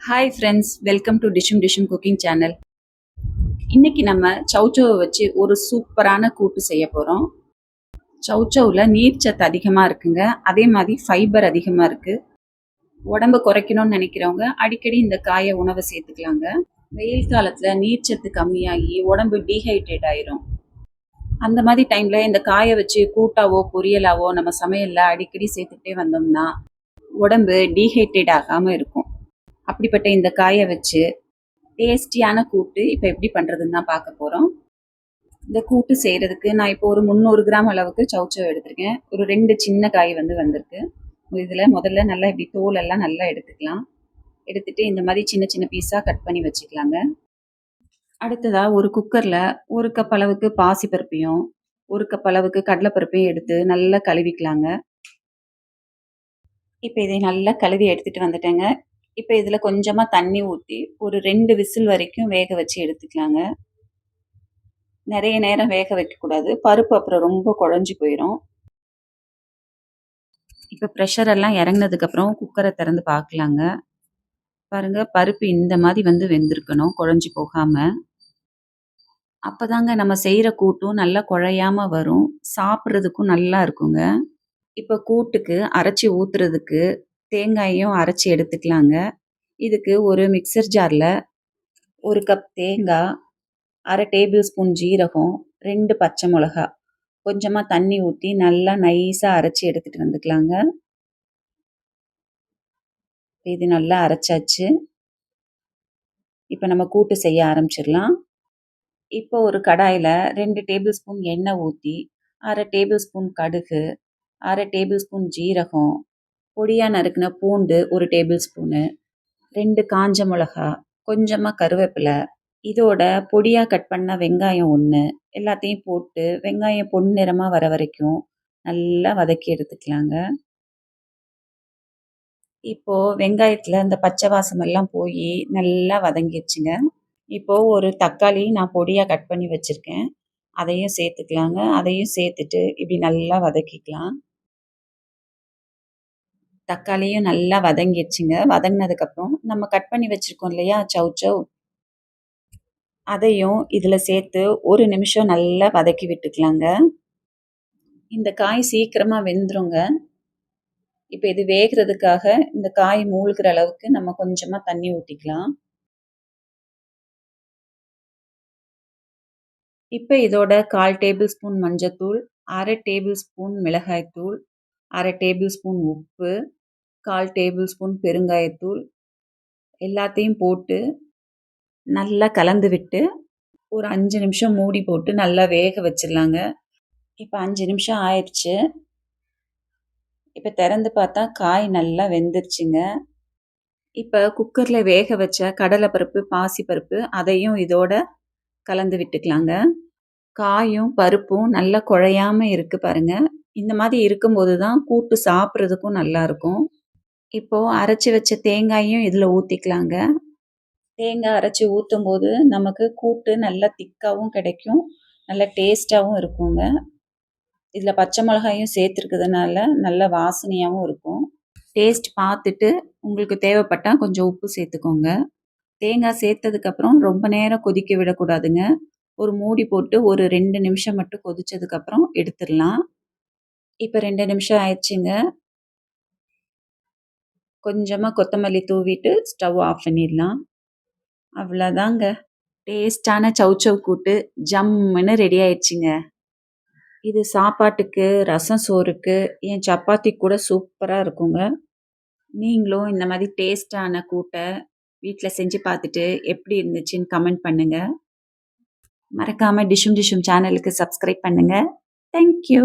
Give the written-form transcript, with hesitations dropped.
Hi friends, welcome to Dishum Dishum cooking channel. இன்னைக்கு நம்ம சௌச்சௌவை வச்சு ஒரு சூப்பரான கூட்டு செய்ய போகிறோம். சௌச்சௌவில் நீர்ச்சத்து அதிகமாக இருக்குங்க, அதே மாதிரி ஃபைபர் அதிகமாக இருக்குது. உடம்பு குறைக்கணும்னு நினைக்கிறவங்க அடிக்கடி இந்த காயை உணவை சேர்த்துக்கலாங்க. வெயில் காலத்தில் நீர்ச்சத்து கம்மியாகி உடம்பு டீஹைட்ரேட் ஆயிரும். அந்த மாதிரி டைமில் இந்த காயை வச்சு கூட்டாவோ பொரியலாவோ நம்ம சமையலில் அடிக்கடி சேர்த்துக்கிட்டே வந்தோம்னா உடம்பு டீஹைட்ரேட் ஆகாமல் இருக்கும். அப்படிப்பட்ட இந்த காயை வச்சு டேஸ்டியான கூட்டு இப்போ எப்படி பண்ணுறதுன்னு தான் பார்க்க போகிறோம். இந்த கூட்டு செய்கிறதுக்கு நான் இப்போ ஒரு 300 கிராம் அளவுக்கு சௌச்சௌ எடுத்திருக்கேன். ஒரு 2 சின்ன காய் வந்திருக்கு. இதில் முதல்ல நல்லா இப்படி தோலெல்லாம் நல்லா எடுத்துக்கலாம். எடுத்துட்டு இந்த மாதிரி சின்ன சின்ன பீஸாக கட் பண்ணி வச்சுக்கலாங்க. அடுத்ததாக ஒரு குக்கரில் 1 கப் அளவுக்கு பாசிப்பருப்பையும் 1 கப் அளவுக்கு கடலைப்பருப்பையும் எடுத்து நல்லா கழுவிக்கலாங்க. இப்போ இதை நல்லா கழுவி எடுத்துகிட்டு வந்துட்டேங்க. இப்போ இதில் கொஞ்சமாக தண்ணி ஊற்றி ஒரு 2 விசில் வரைக்கும் வேக வச்சு எடுத்துக்கலாங்க. நிறைய நேரம் வேக வைக்கக்கூடாது, பருப்பு அப்புறம் ரொம்ப குழஞ்சி போயிடும். இப்போ ப்ரெஷர் எல்லாம் இறங்கினதுக்கப்புறம் குக்கரை திறந்து பார்க்கலாங்க. பாருங்கள், பருப்பு இந்த மாதிரி வெந்திருக்கணும், குழஞ்சி போகாமல். அப்போ தாங்க நம்ம செய்கிற கூட்டும் நல்லா குழையாமல் வரும், சாப்பிட்றதுக்கும் நல்லா இருக்குங்க. இப்போ கூட்டுக்கு அரைச்சி ஊற்றுறதுக்கு தேங்காயும் அரைச்சி எடுத்துக்கலாங்க. இதுக்கு ஒரு மிக்சர் ஜாரில் 1 கப் தேங்காய், 1/2 டேபிள் ஸ்பூன் ஜீரகம், 2 பச்சை மிளகா, கொஞ்சமாக தண்ணி ஊற்றி நல்லா நைஸாக அரைச்சி எடுத்துகிட்டு வந்துக்கலாங்க. இது நல்லா அரைச்சாச்சு. இப்போ நம்ம கூட்டு செய்ய ஆரம்பிச்சிடலாம். இப்போ ஒரு கடாயில் 2 டேபிள் ஸ்பூன் எண்ணெய் ஊற்றி 1/2 டேபிள் ஸ்பூன் கடுகு, 1/2 டேபிள் ஸ்பூன் ஜீரகம், பொடியாக நறுக்கின பூண்டு 1 டேபிள் ஸ்பூனு, 2 காஞ்ச மிளகா, கொஞ்சமாக கருவேப்பிலை, இதோட பொடியாக கட் பண்ண வெங்காயம் 1, எல்லாத்தையும் போட்டு வெங்காயம் பொன்னிறமாக வர வரைக்கும் நல்லா வதக்கி எடுத்துக்கலாங்க. இப்போது வெங்காயத்தில் இந்த பச்சை வாசம் எல்லாம் போய் நல்லா வதங்கிடுச்சுங்க. இப்போது ஒரு தக்காளி நான் பொடியாக கட் பண்ணி வச்சுருக்கேன், அதையும் சேர்த்துக்கலாங்க. அதையும் சேர்த்துட்டு இப்படி நல்லா வதக்கிக்கலாம். தக்காளியும் நல்லா வதங்கிடுச்சுங்க. வதங்கினதுக்கப்புறம் நம்ம கட் பண்ணி வச்சுருக்கோம் இல்லையா சௌச்சௌ, அதையும் இதில் சேர்த்து 1 நிமிஷம் நல்லா வதக்கி விட்டுக்கலாங்க. இந்த காய் சீக்கிரமாக வெந்துருங்க. இப்போ இது வேகிறதுக்காக இந்த காய் மூழ்கிற அளவுக்கு நம்ம கொஞ்சமாக தண்ணி ஊற்றிக்கலாம். இப்போ இதோட 1/4 டேபிள் ஸ்பூன் மஞ்சத்தூள், 1/2 டேபிள் ஸ்பூன் மிளகாய்த்தூள், 1/2 டேபிள் ஸ்பூன் உப்பு, 1/4 டேபிள் ஸ்பூன் பெருங்காயத்தூள் எல்லாத்தையும் போட்டு நல்லா கலந்து விட்டு ஒரு 5 நிமிஷம் மூடி போட்டு நல்லா வேக வச்சிடலாங்க. இப்போ 5 நிமிஷம் ஆயிடுச்சு. இப்போ திறந்து பார்த்தா காய் நல்லா வெந்துருச்சுங்க. இப்போ குக்கரில் வேக வச்ச கடலைப்பருப்பு, பாசிப்பருப்பு அதையும் இதோட கலந்து விட்டுக்கலாங்க. காயும் பருப்பும் நல்லா குழையாமல் இருக்குது பாருங்கள். இந்த மாதிரி இருக்கும்போது தான் கூட்டு சாப்பிட்றதுக்கும் நல்லாயிருக்கும். இப்போது அரைச்சி வச்ச தேங்காயும் இதில் ஊற்றிக்கலாங்க. தேங்காய் அரைச்சி ஊற்றும்போது நமக்கு கூட்டு நல்லா திக்காகவும் கிடைக்கும், நல்லா டேஸ்ட்டாகவும் இருக்குங்க. இதில் பச்சை மிளகாயும் சேர்த்துருக்கிறதுனால நல்ல வாசனையாகவும் இருக்கும். டேஸ்ட் பார்த்துட்டு உங்களுக்கு தேவைப்பட்டால் கொஞ்சம் உப்பு சேர்த்துக்கோங்க. தேங்காய் சேர்த்ததுக்கப்புறம் ரொம்ப நேரம் கொதிக்க விடக்கூடாதுங்க. ஒரு மூடி போட்டு ஒரு 2 நிமிஷம் மட்டும் கொதிச்சதுக்கப்புறம் எடுத்துடலாம். இப்போ 2 நிமிஷம் ஆயிடுச்சுங்க. கொஞ்சமாக கொத்தமல்லி தூவிட்டு ஸ்டவ் ஆஃப் பண்ணிடலாம். அவ்வளோதாங்க, டேஸ்டான சௌச்சௌ கூட்டு ஜம்முன்னு ரெடி ஆயிடுச்சுங்க. இது சாப்பாட்டுக்கு, ரசம் சோறுக்கு, ஏன் சப்பாத்தி கூட சூப்பராக இருக்குங்க. நீங்களும் இந்த மாதிரி டேஸ்டான கூட்டை வீட்டில் செஞ்சு பார்த்துட்டு எப்படி இருந்துச்சுன்னு கமெண்ட் பண்ணுங்கள். மறக்காமல் டிஷும் டிஷும் சேனலுக்கு சப்ஸ்கிரைப் பண்ணுங்கள். தேங்க்யூ.